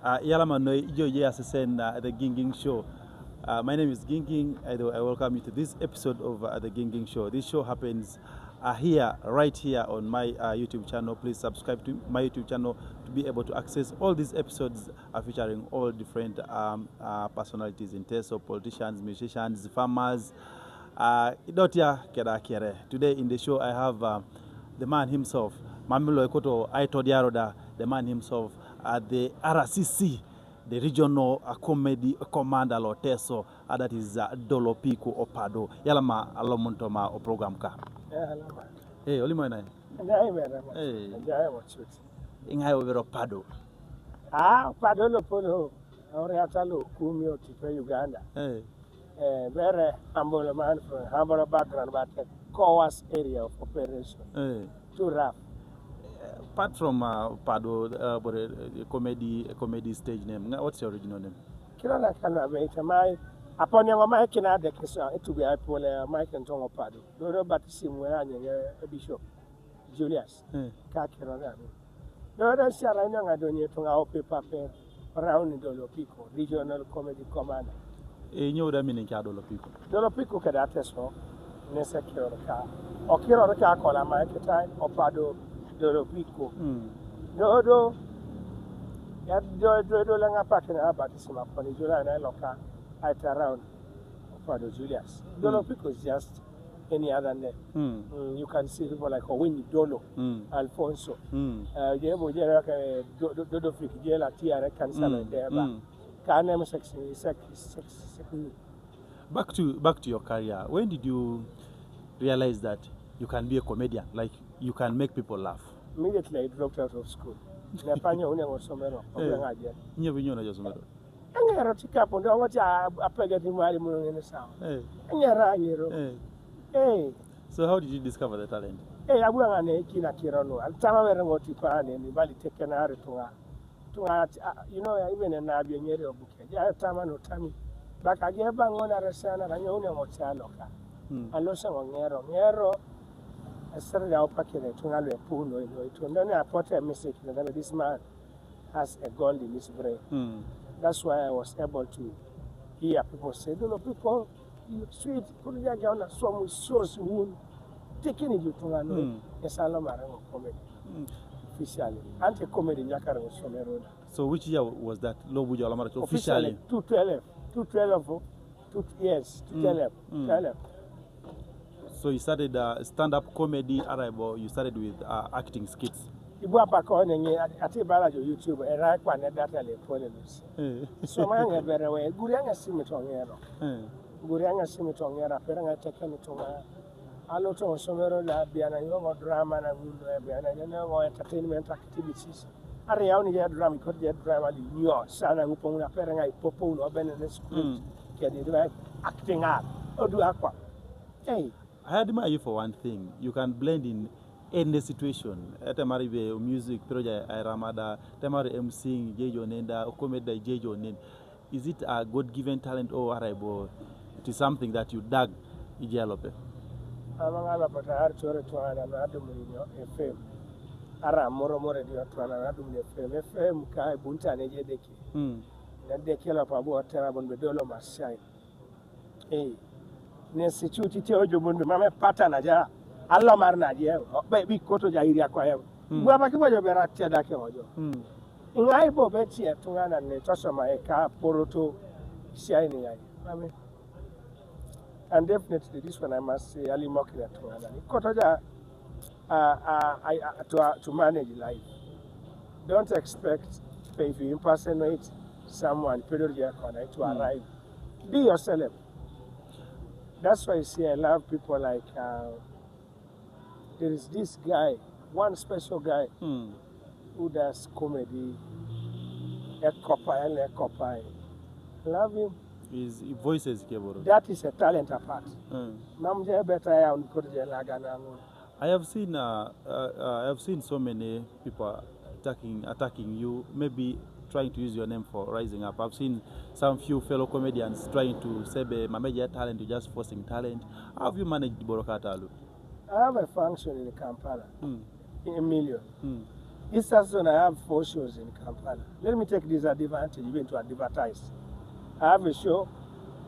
Yalama no Ijo Assassin the Ging Show. My name is Ging. I welcome you to this episode of the Ging Show. This show happens right here on my YouTube channel. Please subscribe to my YouTube channel to be able to access all these episodes featuring all different personalities in Teso, politicians, musicians, farmers. Today in the show I have the man himself, Mamilo Ekoto Aitodiaroda, the man himself, the RCC, the regional comedy commander lo Teso, that is Dolopiiko Opado. Yalama alomontoma o program ka. Hey, oli mo na. Hey. Ingay over Opado. Opado lo polo. Ore atalo kumi o tipe Uganda. Hey. Very humble man from humble background, but COAS area of operation. Hey. Too rough. Apart from Opado, comedy stage name, what's your original name? Kirana kana beita mai upon your mic in other case to be a pole Mike and Tom Opado. No but sim where a bishop Julius Kakirana. No, that's I know I don't need to our paper around Dolopiiko regional comedy commander. E nyo da mini ka Dolopiiko. Dolopiiko ka data so nese kiroraka. O kiroraka kola Mike time Opado Dolopiiko. No ya do langa pakina abatisima poni July na loka at around Opado Julius. Dolopiiko is just any other name. You can see people like Owini Dolo, Alfonso. Jebo jera ka Dodofik jela tiare kansala deba. Back to your career. When did you realize that you can be a comedian, like you can make people laugh? Immediately I dropped out of school. Nepanya une ngosomero. Obengaje. Nyewe na josomero. Angero tikapo ndo ngoti apega timali muno ngene sawa. Angera anyero. So how did you discover the talent? Abuanga ne kina kirono. Altama were ngoti pane ni bali tekena aritunga. You know, even in Nabi Nyeri or Buke, Tama no Tami. But I gave bang on a resana and you know what's a loca. I lost on Nero. I started out packing a tunale puno. And then I put a message that this man has a gold in his brain. That's why I was able to hear people say, "No, people, you sweet, put your gown at some source wound, taking it to Tunano, a Salomaro comedy. Officially, anti-comedy Yakara was from Eroda. So which year was that? Lobu Jalamara officially? 212. Yes, 212. So you started stand-up comedy, you started with acting skits. You go back on and at a ballad of YouTube, and right one at that polemics. So I very well. Gurianga Simitong Gurianga Simitong Era, Peranga Tekanitonga. A lot of Somero Labiana, drama and entertainment activities. I only had drama because they had drama in New York, Sana Upon Peranga, Popo, or Benin School, get it right, acting up, or do aqua. Hey, I admire you for one thing. You can blend in any situation. At Marive music, project, I Ramada, Tamari emceeing, Jejo Nenda, or comedy Jejo Nen. Is it a God given talent or Arabo? It is something that you dug Ijalope. Among other but I had to return and a film. Ara Moro di Atwana, a film, Kai Bunta and Jedeki. Then they kill up about terrible Bedolo Masai. Nesituti Teojo, Mamma Patanaja, Alamarna, baby Koto Jairia Quayo. Wabakiba Beratia Dakeojo. In Ibo Betty at Tuana and Tosama Eka, Poroto, Shining. And definitely this one I must say, Ali Mokina to manage life. Don't expect if you impersonate someone to arrive. Be yourself. That's why I say I love people like there is this guy, one special guy who does comedy. I love him. His voices Keboro. That is a talent apart. I have seen so many people attacking you, maybe trying to use your name for rising up. I've seen some few fellow comedians trying to say my major talent, you're just forcing talent. How have you managed Borokatalu? I have a function in Kampala, in a million. This season I have 4 shows in Kampala. Let me take this advantage even to advertise. I have a show,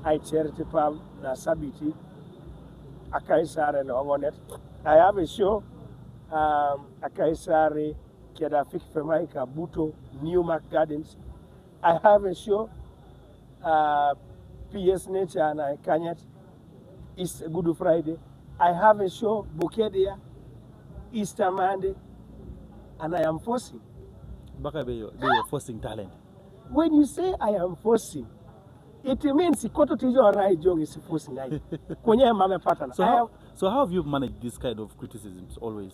I charity pub, na Sabiti, Akaisare and Ongonet. I have a show, Akaisare, Kedafik Femaika, Buto, Newmark Gardens. I have a show, PS Nature and I Kanyet, it's Good Friday. I have a show, Bukedia, Easter Monday, and I am forcing. Bakabe, you're forcing talent. When you say I am forcing, it means Koto Tijo Rai Jong is forcing. Kwenye mame pattern. So how have you managed this kind of criticisms always?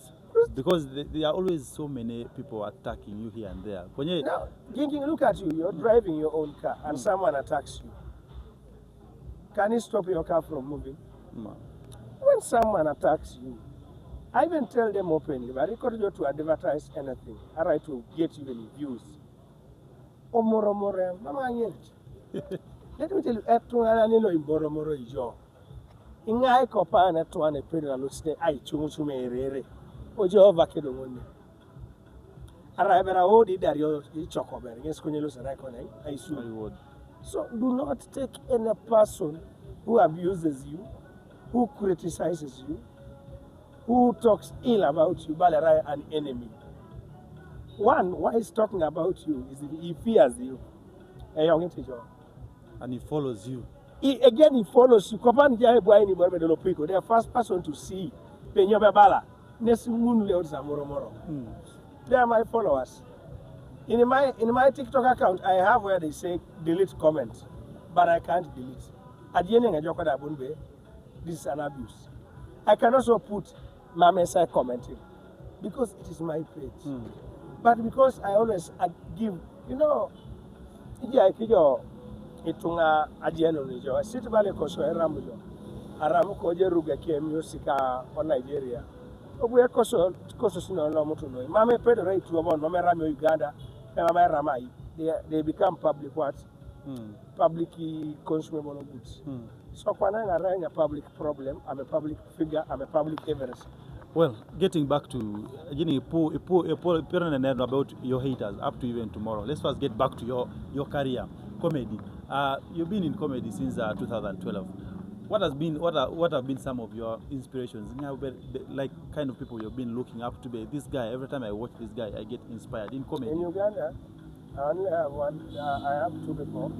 Because there are always so many people attacking you here and there. Now, Ging, look at you. You're driving your own car and someone attacks you. Can you stop your car from moving? When someone attacks you, I even tell them openly, but I encourage you to advertise anything. I try to get you any views. Omoromore, mama yet. Let me tell you, Etuanilo in Boromoro is your. Ingai copa and Etuan a pedal stay, I choose me rere. Ojo vacado one. Arrive at a old that you're chocober, yes, Cornelius and I assume. So do not take any person who abuses you, who criticizes you, who talks ill about you, Balarai, an enemy. One, why he's talking about you is he fears you. And he follows you. He follows you. Dolopiiko, the first person to see Penyobabala. They are my followers. In my TikTok account, I have where they say delete comments, but I can't delete. At the end, this is an abuse. I can also put Mamesai commenting because it is my page. But because I always give, itunga adieno nijo sit bale koso eramujo aramu koje ruga ke musika o Nigeria obu e koso sino no mutu no mame pedo right to about mame rami Uganda mame ramai they become public what public consumable goods. So when I'm a public problem, I'm a public figure, I'm a public evidence. Well, getting back to about your haters up to even tomorrow. Let's first get back to your career, comedy. You've been in comedy since 2012. What have been some of your inspirations? Like kind of people you've been looking up to. This guy. Every time I watch this guy, I get inspired in comedy. In Uganda, I only have one. I have 2 people.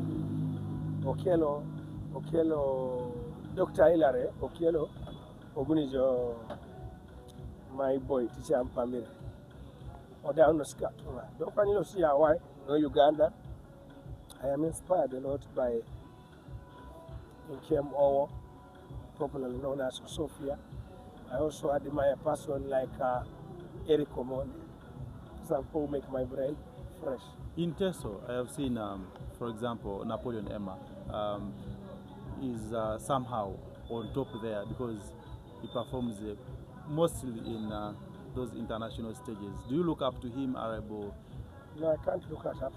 Okello, Dr. Hilary Okello, Ogunijo, my boy, teacher Mpamira. Oda Unoska. Don't you see why? No Uganda. I am inspired a lot by Nkem Owo, popularly known as Sophia. I also admire a person like Eric Omondi. Some who make my brain fresh. In Teso, I have seen, for example, Napoleon Emma. Is somehow on top there because he performs mostly in those international stages. Do you look up to him, Arabo? No, I can't look up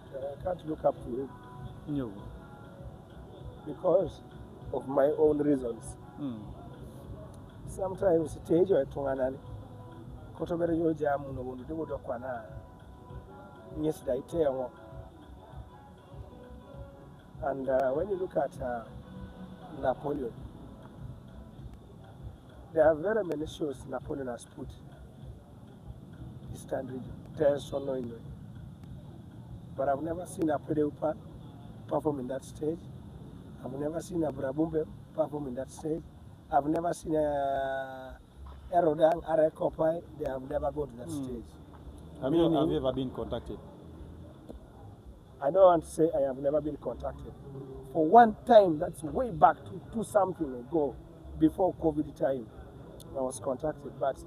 to him. No. Because of my own reasons. Sometimes stage or tunganani. Kotobere yo jamu no wonu debo dokwana. Yes, I tell. And when you look at Napoleon, there are very many shows Napoleon has put Eastern region, Teso, but I've never seen a Pedeupa perform in that stage. I've never seen a Brabumbe perform in that stage. I've never seen a Erodan, Arekopai. They have never gone to that stage. Have you ever been contacted? I don't want to say I have never been contacted. For one time, that's way back to something ago, before COVID time, I was contacted, but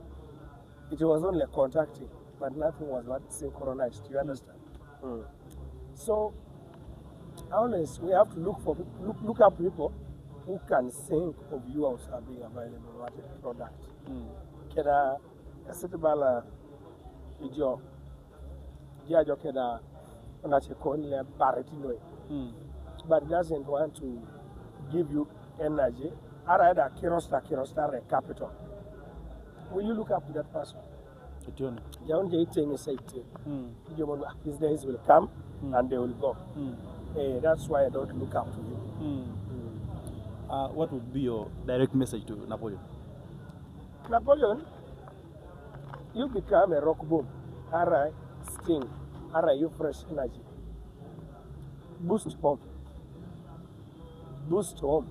it was only contacting, but nothing was synchronized. You understand? So, honest, we have to look up people who can think of you as being available as a product. Keda kasitibala ijo jajo keda onachekoni baritino. But doesn't want to give you energy. Arada kirosta capital. Will you look up to that person? Jaun eating is these days will come and they will go. That's why I don't look up to him. What would be your direct message to Napoleon? Napoleon, you become a rock boom. Alright, sting. Alright, you fresh energy. Boost home. Boost home.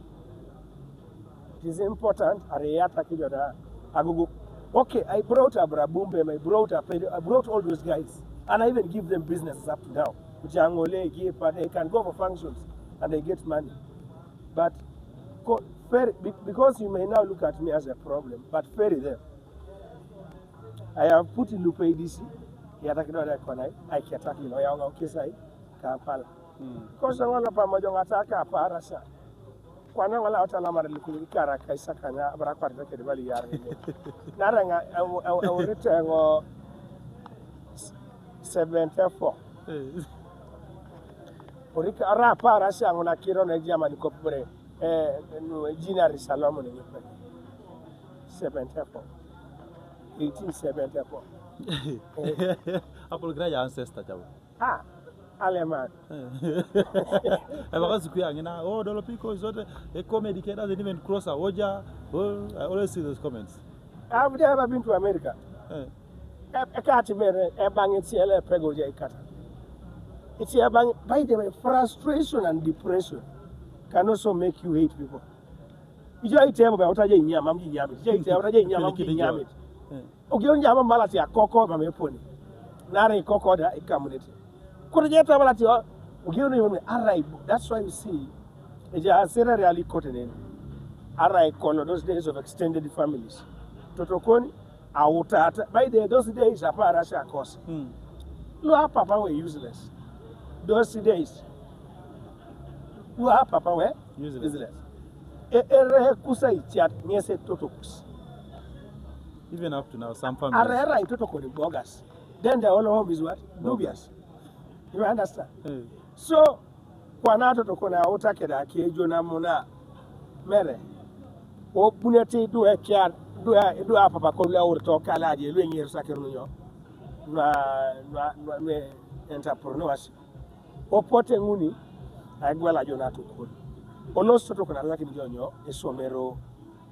It is important. Okay, I brought a Brabumbe, I brought all those guys, and I even give them businesses up to now. They can go for functions and they get money. But because you may now look at me as a problem, but ferry them. I have put in Lupe DC, I can attack you, Kampala. Because I want to attack a parasa. Kwana wala utala marilikuli kara kaisa kanya barakwari ke bali yari naranga I return 74 orika ara para shango na kiro na jama ni kopre jinari salomo ni 74 1874 Apol graya ancestor jabu Aleman. Dolopiiko is not a comedy that doesn't even cross a Oja. I always see those comments. I've never been to America. I can't even bang it here, Pegoja. It's here, by the way, frustration and depression can also make you hate people. You just tell about what I Yamit. Okay, Yamamalatia, Coco, Mameponi. Nari Coco, a community. That's why you see, really those days of extended families. Totokoni, by those days, a parasha course. No, Papa were useless. Those days, Papa were useless. Even up to now, some families. Then the whole home is what? Dubious. You understand? So, Quanato to Kona Otakeda, Kijona Mona, Mere, O Puneti do a cat, do a papa cola or talk Kaladi, doing your Sacramento, entrepreneurs, O Potenguni, Aguela Jonato Kun. Onosto to Kona Lakin Jonio, a Somero,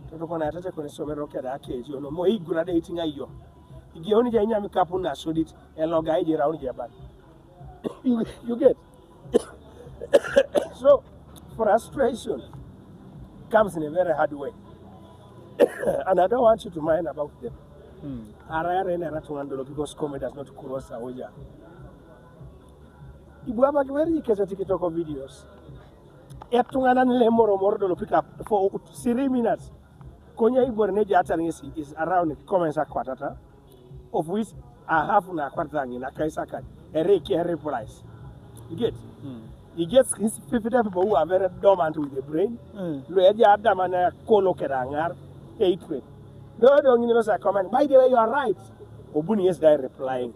Totokona con a Somero Kada cage, you know, more gradating a yo. The only Janyam Capuna showed it and Logai around your back. You get so frustration comes in a very hard way. And I don't want you to mind about them. Because comedy does not cross our way. You have a very TikTok videos. Moro pick up for 3 minutes. Konya Iborneja is around comments a quarter, of which I have na quartang in a Kaisaka. A replies. You get? He gets his 50 people who are very dormant with the brain. Hatred. No, don't you know, comment. By the way, you are right. Obuni is there replying.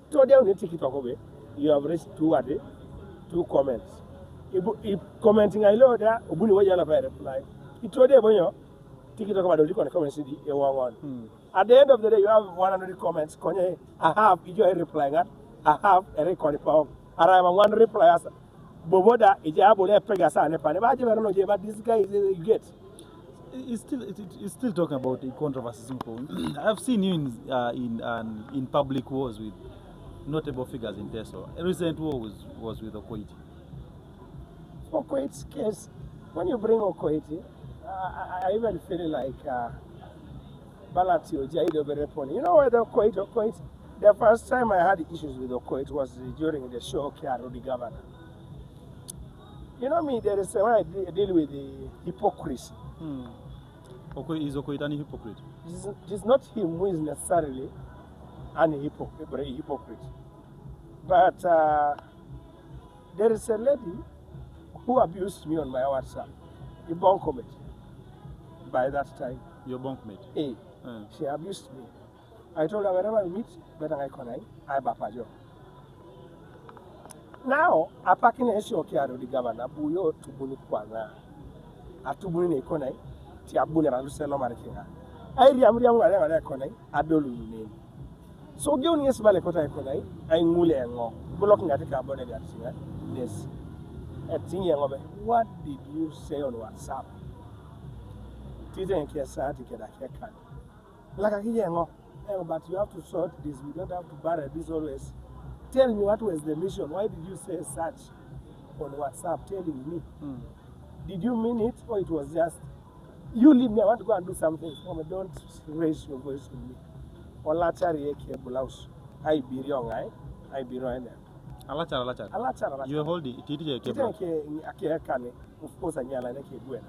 So they only take it away. You have raised two comments. If commenting, I know that Obuni was yellow reply. He told them, you know, take it about the comments. At the end of the day, you have 100 comments. I have, you are replying. I have a record of one reply as Boboda is able to Pegasa and Panama, but this guy you get. It's still talking about the controversies. I've seen you in public wars with notable figures in Teso. A recent war was with Okoiti. For Okoiti's case, when you bring Okoiti, I even feel like Balatio Jaido Bereponi. You know where the Okoiti? The first time I had issues with Okoit was during the show Kiaro the Governor. You know me, there is a way I deal with the hypocrisy. Is Okoit any hypocrite? It is not him who is necessarily a hypocrite. But there is a lady who abused me on my WhatsApp. A bunkmate. By that time. Your bunkmate? She abused me. I told her wherever I meet, better I bapajo. Now, a packing a show Kiaro the Governor, Buyo to Bunikwana. A Tubuni Konai, Tiabuna and Selo Marikina. I am young Konai, Adolu name. So give me a smile kota ekonai. I ngule ngo. Bulok ngati carbon dioxide. Yes. What did you say on WhatsApp? Didn't care sad to get a haircut. Like a yango. But you have to sort this. We don't have to bury this always. Tell me what was the mission. Why did you say such on WhatsApp telling me? Did you mean it or it was just you leave me, I want to go and do something. Don't raise your voice with me. Olachari eke blouse. I be wrong, I be wrong. Alachara. You hold it. Ake kane. Of course, I nyala neke gwen.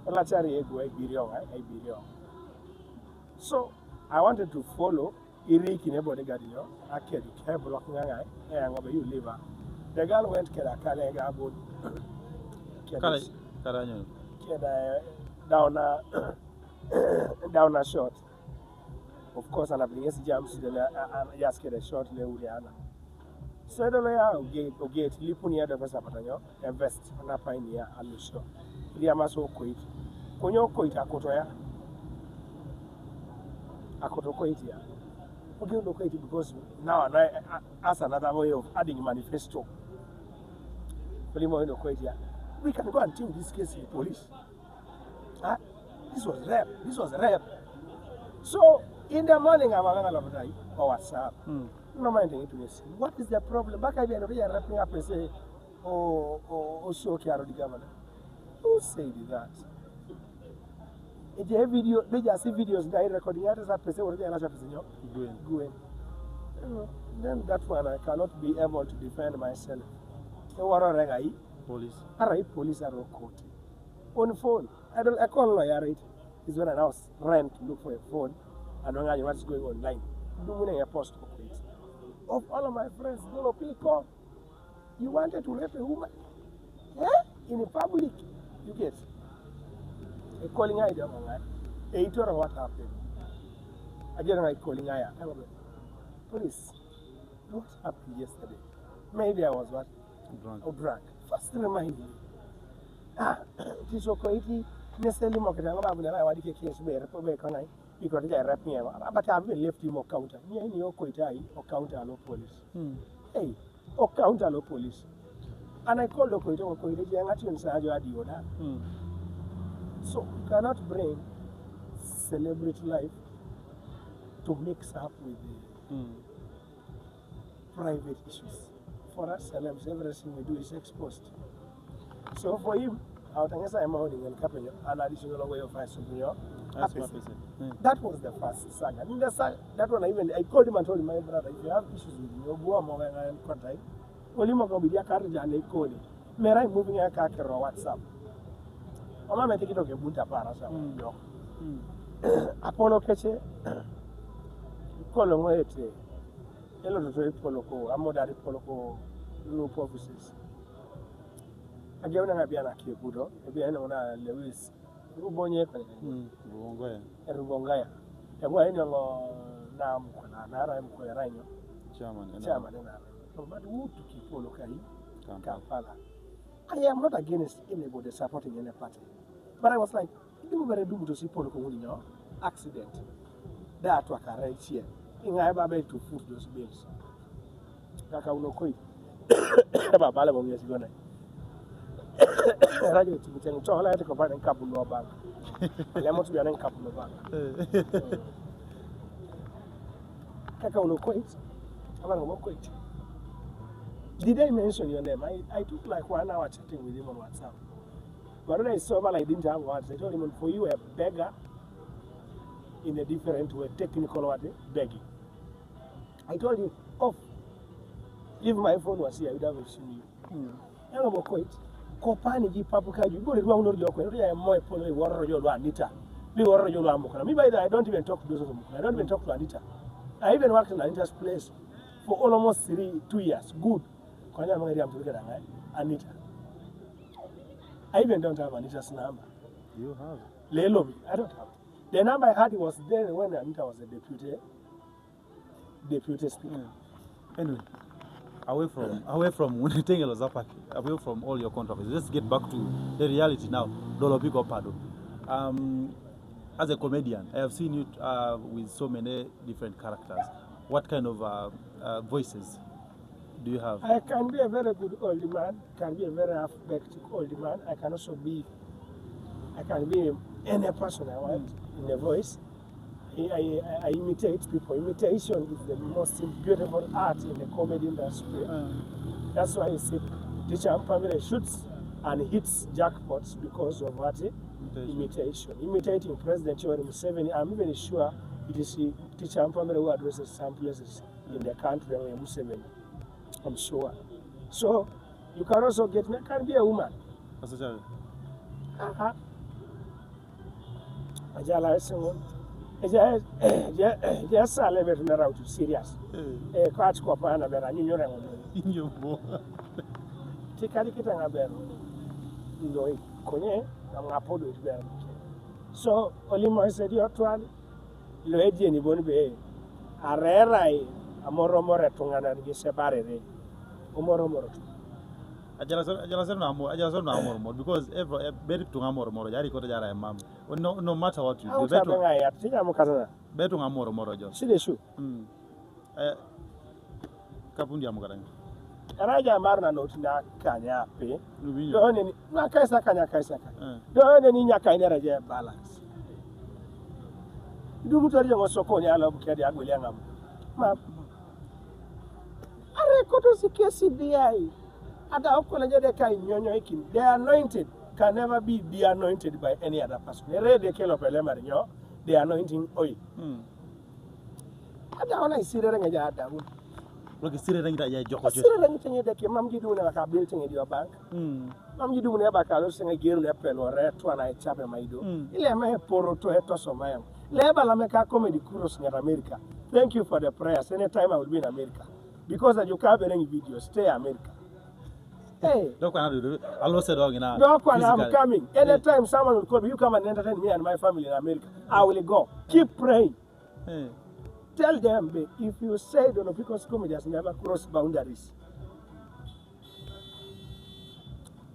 Olachari ego I be wrong, I be wrong. So I wanted to follow Iri Kinebody Gadio. I can't have blocking an eye, and over you live. The girl went to Kalega about down a short. Of course, and I bring jumps then I just get a short Leuriana. So the way I get Lipunia the Vesapatano, a vest, and a pioneer, and sure. Liamaso quit. Konyo quit a cotoya. I could quit here. Okay, locate it because now I ask another way of adding manifesto. We can go and take this case in the police. Huh? This was rap. This was rap. So in the morning, I'm going to WhatsApp. No mind it to me. What is the problem? Back again, we are wrapping up and say, oh, so care of the governor. Who said that? It's a video, they just see videos that recording others up to say, Gwen. Then that one I cannot be able to defend myself. Police. Police are court. On phone. I call lawyer it is when I was rent to look for a phone and don't know what's going online. Doing a post of all of my friends, Dolopiiko, you wanted to rape a woman? In a public, you get a calling idea on that. A told what happened. Again, I calling Aya. Police, what happened yesterday? Maybe I was what? Drunk. First remind me. Teso koiti necessarily mokata ngaba bula wa dike case be repo kana because they rap me but I've been left him counter. Me ni o koita o counter no police. Hey, o counter no police. And I called the koita ngati nsajo adi oda. So you cannot bring celebrity life to mix up with the private issues. For us, celebs, everything we do is exposed. So for him, I'm holding an additional way of isolation. That was the first saga. In the saga, that one I called him and told him, my brother, if you have issues with me, go among and contact. Only more be a car and they call him. May I moving a car or WhatsApp? I'm going to take it okay, Bunta Parasa. Apollo Keche, Colomete, Hello to Poloco, Amodari Poloco, loop offices. Again, I be an Akibudo, a be on Lewis, Rubonia, Rubongaya, a way no Nam, Naram, Chairman, but who to keep Polokai, Kampala. I am not against anybody supporting any party, but I was like, you very do to see Poloco accident. That was right here. In I have to foot those bills. Kaka uno koi. Eba bala mo yes gona. Radio to tell to hala to combine and couple no bank. Lemo to be an couple no bank. Kaka uno koi. Aba no koi. Did I mention your name? I took like 1 hour chatting with him on WhatsApp. But when I saw I didn't have words, I told him for you a beggar in a different way, technical word, begging. I told him, if my phone was here, I would have seen you. I don't know quite. Kopani Papuka, you go to one of your country, I am more probably water your Anita. Me or your Amokana. Me by that, I don't even talk to those of them. I don't even talk to Anita. I even worked in Anita's place for almost 2 years. Good. Anita. I even don't have Anita's number. You have? Lelomi, I don't have. The number I had was then when Anita was a deputy speaker. Anyway, away from away from all your controversies, let's get back to the reality now. Dolopiiko Opado. As a comedian, I have seen you with so many different characters. What kind of voices do you have? I can be a very good old man, can be a very half-baked old man. I can also be, I can be any person I want in the voice. I imitate people. Imitation is the most beautiful art in the comedy industry. That's why you see Teacher Mpamire shoots and hits jackpots because of what? Imitation. Imitating President Yoweri Museveni. I'm even sure it is Teacher Mpamire who addresses some places in the country where Museveni. I'm sure. So you can also get me. I can be a woman. Ajala someone. Just a level to narrow to serious. A catch copana vera in your take a ticket and a bell. You know, Conye, I'm a podo. So, Olimo said, you're trying. Loedi and Ibonbe. A rare a moromore tungana and get a barrier. Omoromoro. I just don't know more because every better to Amor more. I recorded that I'm no matter what you do. Better more. See the shoe. Kapundia Mogarang. Raja Marna Notina Kanya pay. Don't Nakaisa Kanya Kaisaka. Don't any Yakaina balance. Do what you was so called Yellow William. I record to see KCBI. The anointed can never be anointed by any other person. The anointing oil. I don't know. See the look, it's still that you're a building in your bank. You do never call sing a girl or red to an eye chap and my do. Ilema poro to a toss of my own. Level America comedy cruise in America. Thank you for the prayers. Anytime I will be in America. Because you can't any videos, stay America. Hey, look, I'll say dog in I'm coming. Anytime someone will call me, you come and entertain me and my family in America. I will go. Keep praying. Tell them, if you say Dolopiiko's comedy has never crossed boundaries,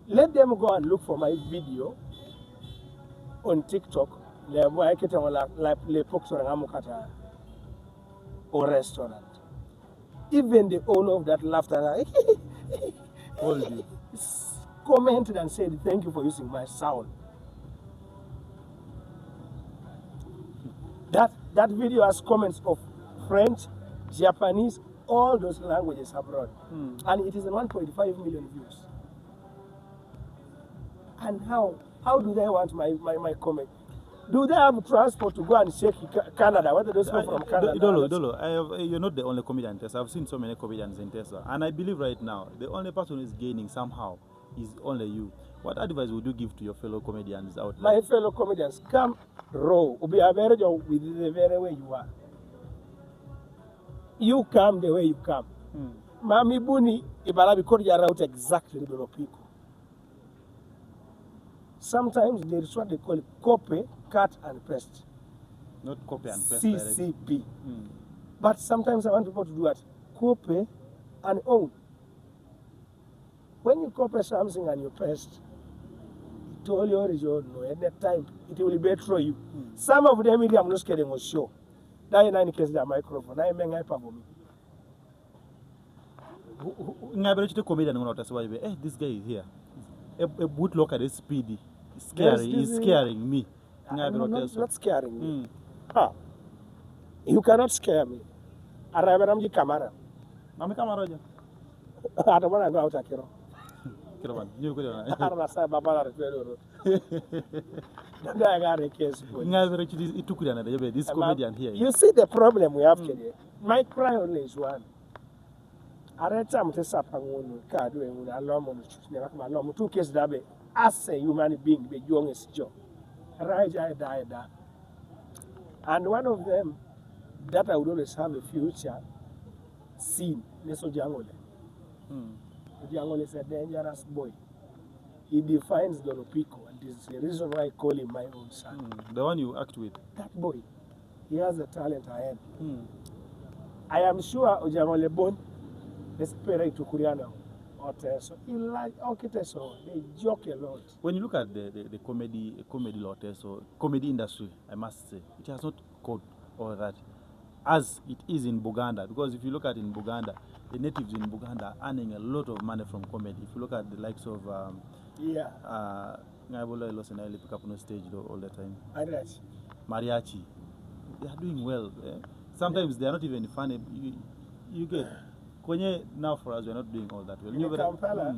let them go and look for my video on TikTok. Or restaurant. Even the owner of that laughter commented and said, thank you for using my sound. That video has comments of French, Japanese, all those languages abroad. And it is 1.5 million views. And how do they want my comment? Do they have transport to go and shake Canada? Whether those come from Canada? Dolo, you're not the only comedian in Teso. I've seen so many comedians in Teso. And I believe right now, the only person who is gaining somehow is only you. What advice would you give to your fellow comedians out there? My fellow comedians, come raw. Be average with the very way you are. You come the way you come. Mami Buni, Ibarabi Korea route exactly the Dolopiiko. Sometimes there is what they call copy, cut and paste. Not copy and paste. CCP. But sometimes I want people to do that. Copy and own. When you copy something and you paste, to all your original, at that time, it will be better for you. Some of them, I'm not kidding, was show. That in any case, the microphone. I mean, I perform. This guy is here. A bootlocker is speedy. It's scaring me. Not scaring me. You cannot scare me. I am the camera. I'm a camera. I don't want to go out of here. This comedian here. You see the problem we have today. My cry only is one. I read some to Sapang card doing alone 2 cases that be as a human being be young as Joe. Right, I died that. And one of them that I would always have a future seen Neso Jangole. Jangole is a dangerous boy. He defines Dolopiiko, and this is the reason why I call him my own son. The one you act with? That boy. He has the talent I have. I am sure Ojangole born desperate to Kuriana or Teso. He like Teso. They joke a lot. When you look at the comedy law Teso, comedy industry, I must say, it has not caught all that. as it is in Buganda. Because if you look at in Buganda, the natives in Buganda are earning a lot of money from comedy. If you look at the likes of Ngaibola Elosenai pick up on the stage all the time. Mariachi. They are doing well. Sometimes they are not even funny. You get Kwenye now for us we are not doing all that well. In Kampala,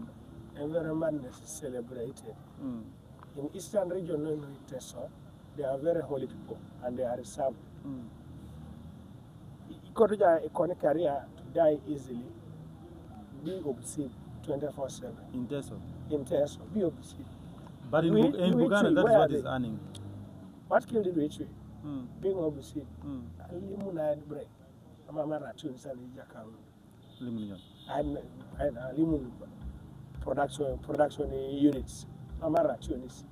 environment is celebrated. In Eastern region, in Teso, they are very holy people and they are reserved. You got a career to die easily, be obscene 24/7. In Teso? In Teso, be obscene. But in Buganda, that is what is earning. What killed the rich way? Being obscene. Limuna and break. Amamara tunes and Jackan. Limunion. And limun production units. Amara tunes.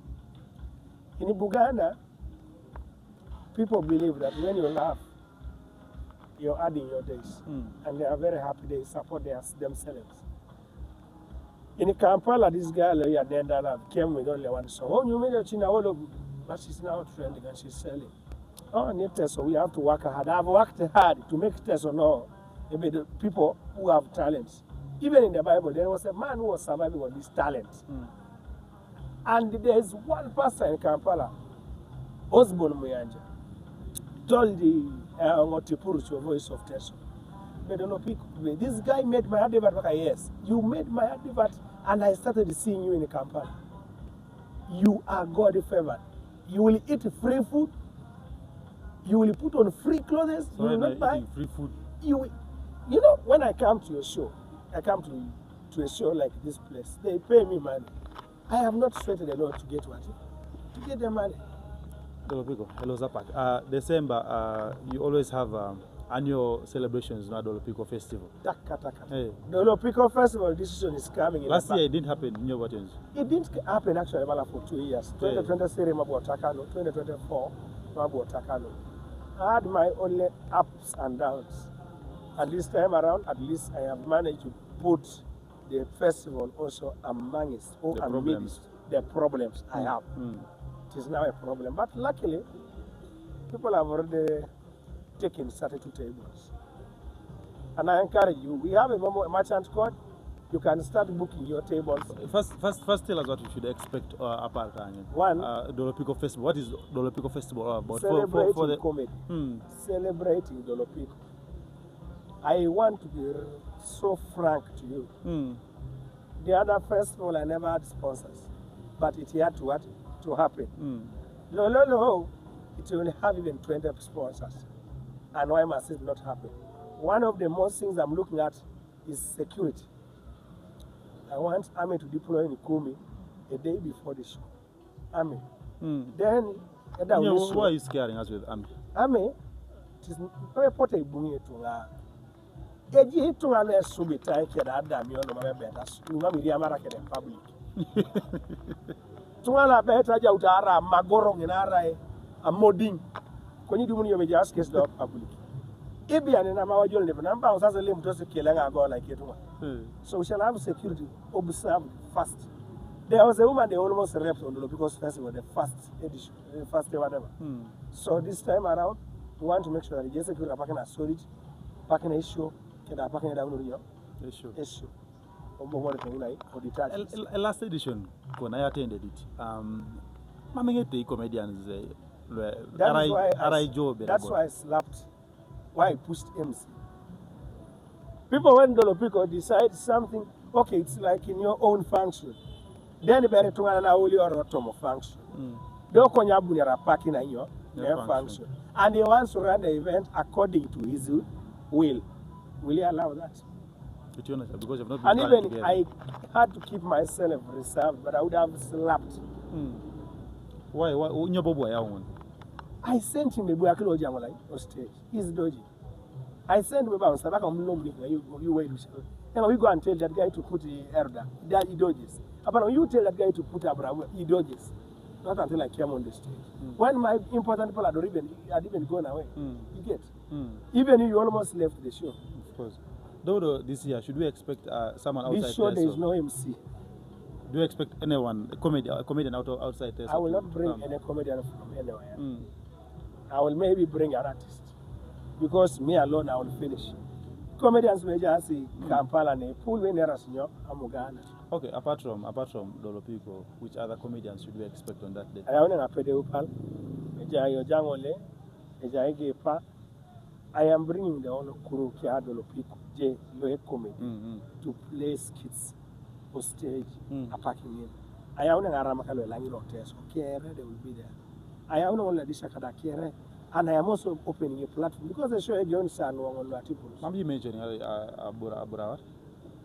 In Buganda, people believe that when you laugh, you're adding your days. And they are very happy, they support themselves. In Kampala, this girl came with only one song. Oh, you made a China all of, but she's now trending and she's selling. Oh, Teso, we have to work hard. I've worked hard to make Teso know maybe the people who have talents. Even in the Bible, there was a man who was surviving on this talent. And there's one pastor in Kampala, Osborne Muyanja, told the Ngotipuru voice of Teso. But Dolopiiko, this guy made my advert. Yes, you made my advert, and I started seeing you in Kampala. You are God favored. You will eat free food. You will put on free clothes. So you will not buy free food. You know, when I come to a show, I come to a show like this place. They pay me money. I have not sweated a lot to get what? To get the money. Dolopiiko, hello Zapak. December, you always have annual celebrations, not Dolopiiko Festival. Hey. Dolopiiko Festival decision is coming in. Last year it didn't happen in your It didn't happen actually for 2 years. 2023 Mabuotakano, 2024 Mabuotakano. I had my only ups and downs. And this time around, at least I have managed to put the festival also amongst the problems I have. It is now a problem. But luckily, people have already taken 32 tables. And I encourage you, we have a merchant code. You can start booking your tables. First tell us what we should expect apart. One, Dolopiiko Festival. What is Dolopiiko Festival all about? Celebrating for the comedy. Celebrating Dolopiiko. I want to be so frank to you. The other festival I never had sponsors, but it had to happen. No, it will have even 20 sponsors. And why must it not happen? One of the most things I'm looking at is security. I want Army to deploy in Kumi a day before the show. Army. Then, why are you scaring us with Army? Army, it is very important to Eji tunga na subita ike da adam yo no mabeta tunga miri amara ke public tunga la beta ja utara magoro nginara a moding kwenye dumuni yo meja askes do public ibi ane na mawajol ne na mba sasa le mtose kelenga go like it so we shall have security observed first. There was a woman they almost raped on Dolopiiko's festival, the first edition, the first day whatever. So this time around we want to make sure that the security are packing a solid, packing a issue. Issue. Last edition, when I attended it, comedians. That's why I slapped. Why I pushed MC. People when Dolopiiko decide something, okay, it's like in your own function. Then you better to an hourly or autumn function. Don't call your packing in your function. And he wants to run the event according to his will. Will you allow that? Because you've not been and even together. I had to keep myself reserved, but I would have slapped. Why? I sent him a Buakilo Jamalai on stage. He's dodgy. I sent him about you wait. And we go and tell that guy to put the Erda. That he dodges. But you tell that guy to put Abraham, he dodges. Not until I came on the stage. When my important people had even gone away. You get? Even if you almost left the show. Of course. Though this year, should we expect someone outside? This show there is no MC. Do you expect anyone, a comedian outside Teso? I will not bring any comedian from anywhere. I will maybe bring an artist. because me alone I will finish. Comedians may just say Kampala ne pull when Erasnyo Amugana. Okay, apart from Dolopiiko, which other comedians should we expect on that day? I own a pede upal, Ejayo Jangole, Ejaigepa. I am bringing the honor Kuru Kia Dolopiiko, J. Loe comedy to play skits or stage a packing in. I own a Ramakalo Langino Teso, Kere, they will be there. I own only the Shakada Kere, and I am also opening a platform because the show again San on Latipo. Are you mentioning Abura?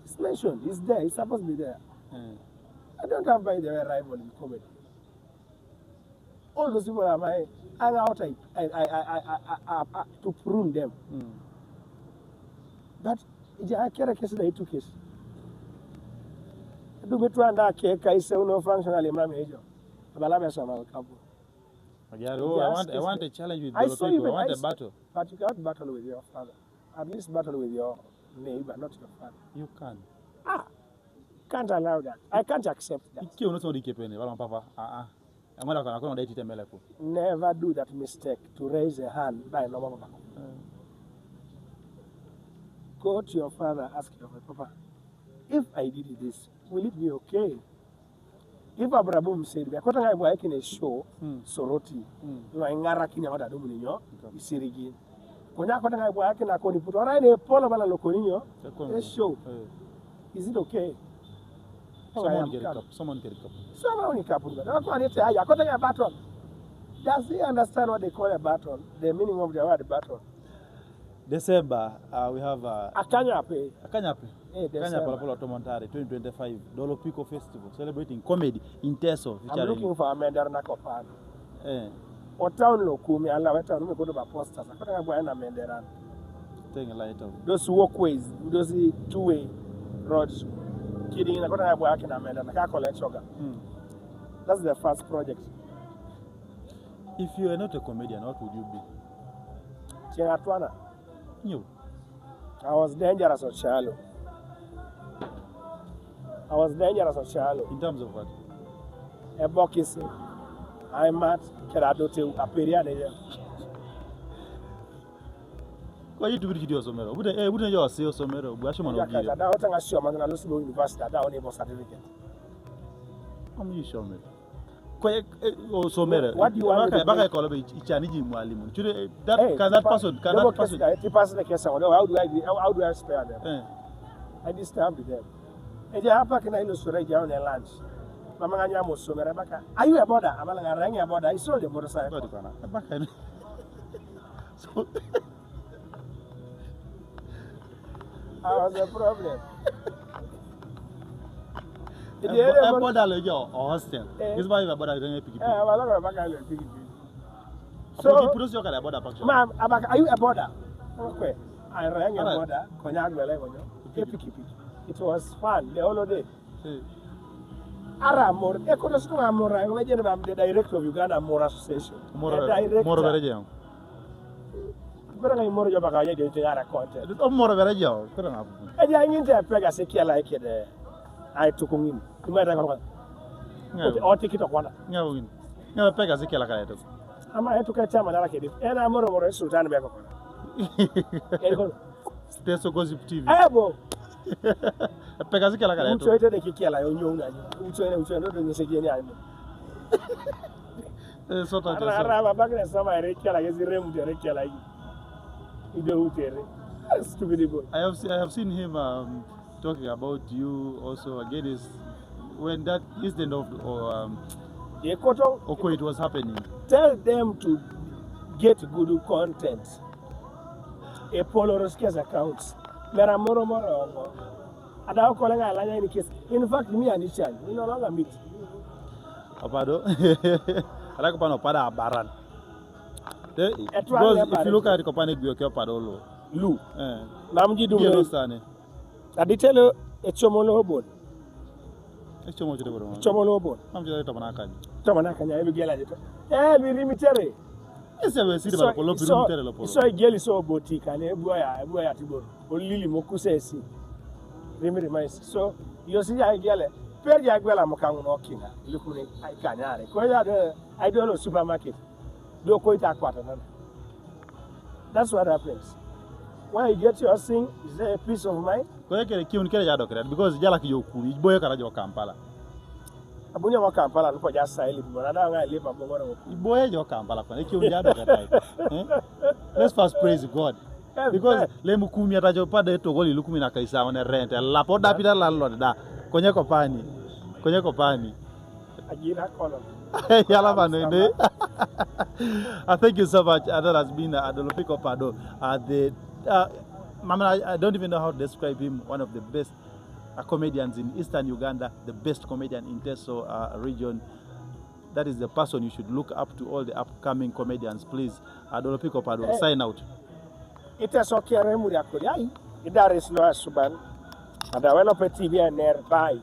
It's mentioned, it's there, it's supposed to be there. I don't have by the way rival in comedy. All those people are my hang out to prune them. But I carry a case that I took it. Do me to under cake, I say no functionally, my major. I want a challenge with Dolopiiko. I want a battle. But you can't battle with your father. At least battle with your neighbor, not your father. You can. Can't allow that. I can't accept that. Never do that mistake to raise a hand by normal papa. Go to your father, ask your papa, if I did this, will it be okay? If Abraham said, we are going a show, Soroti, you are in Arakin, what I do in your Sirigi. When I work in a coni put a polar loconio, a show. Is it okay? Someone get a cup. Someone a battle. Does he understand what they call a battle? The meaning of the word battle? December, we have Akanyape. Palapolo Tomontari 2025 Dolopiiko Festival celebrating comedy in Teso. I'm looking for a Menderana Opado. Or town locumi, and I don't go to my posters. I couldn't have a Menderan. Taking a light of those walkways, those two-way roads. Kidding, I couldn't have work in a Menderan. I can't collect sugar. That's the first project. If you are not a comedian, what would you be? Chingatwana. You. I was dangerous or shallow. In terms of what? A box. I'm at Keradote, a period. Why you do video somewhere? Wouldn't you say somewhere? Bushman of I don't assume I'm going to lose university. I don't need a certificate. I'm you show me. What do you want? That person the case. How do I spare them? I disturb them. And you have back in a lunch. Are you a border? I'm a border. I saw the motorcycle. So I was a problem. A border or hostel. This why you border don't pick it. So, ma'am, are you a border? Okay. I rang a border. It was fun the whole day. Aramor, Econosto Amora, I'm the director of Uganda Mora Association. More But I'm more of a content. More very young. And I need to peg a secure like it. I took him. You might have or take it of one. No, peg as a killer. I took a time and I like it. And I'm more of a Sultan Beko. Teso Gossip TV. Abo. A Pegasica. Who traded a killer on you? Who traded in the Signian? Sort of a bag of some Ricky like a rim to Ricky like you do. Stupid boy. I have seen him talking about you also again is when that incident of Oko it was happening. Tell them to get good content. A Polaris case accounts. There are more. And I'm calling a line in case. In fact, me and Ichan, we no longer meet. Opado. I like Opado Baran. Because if you look at the company, you can Opado. Lu. Namji do understand. I did tell you a Chomolo board. A Chomolo board. I'm just a Tomanaka. Tomanaka, I will get it. Eh, we limited. So I get so boutique and a boy at Tibo, or Lily Mokusesi. Reminds so you see, I get it. Perjaguela Mokang walking. Look, I can't. I don't know supermarket. Do quite a quarter. That's what happens. When you get your thing, is there a peace of mind? Because jala kijokuri, iboye karajo Kampala. Abunya wa Kampala nuko just silent, but I don't live a bongoro. Iboye jo Kampala kwa kiyo jado kata. Let's first praise God. Because le mukumi atajo pada eto goli lukumi na kaisa wane rent. La poda pida landlord da. Konye kopani. Ajira kono. Yala manende. Thank you so much. That has been Dolopiiko Opado. I don't even know how to describe him. One of the best comedians in Eastern Uganda, the best comedian in Teso region. That is the person you should look up to. All the upcoming comedians, please. Dolopiiko Opado, sign out. It is okay. There is no suban. And I will put TV nearby.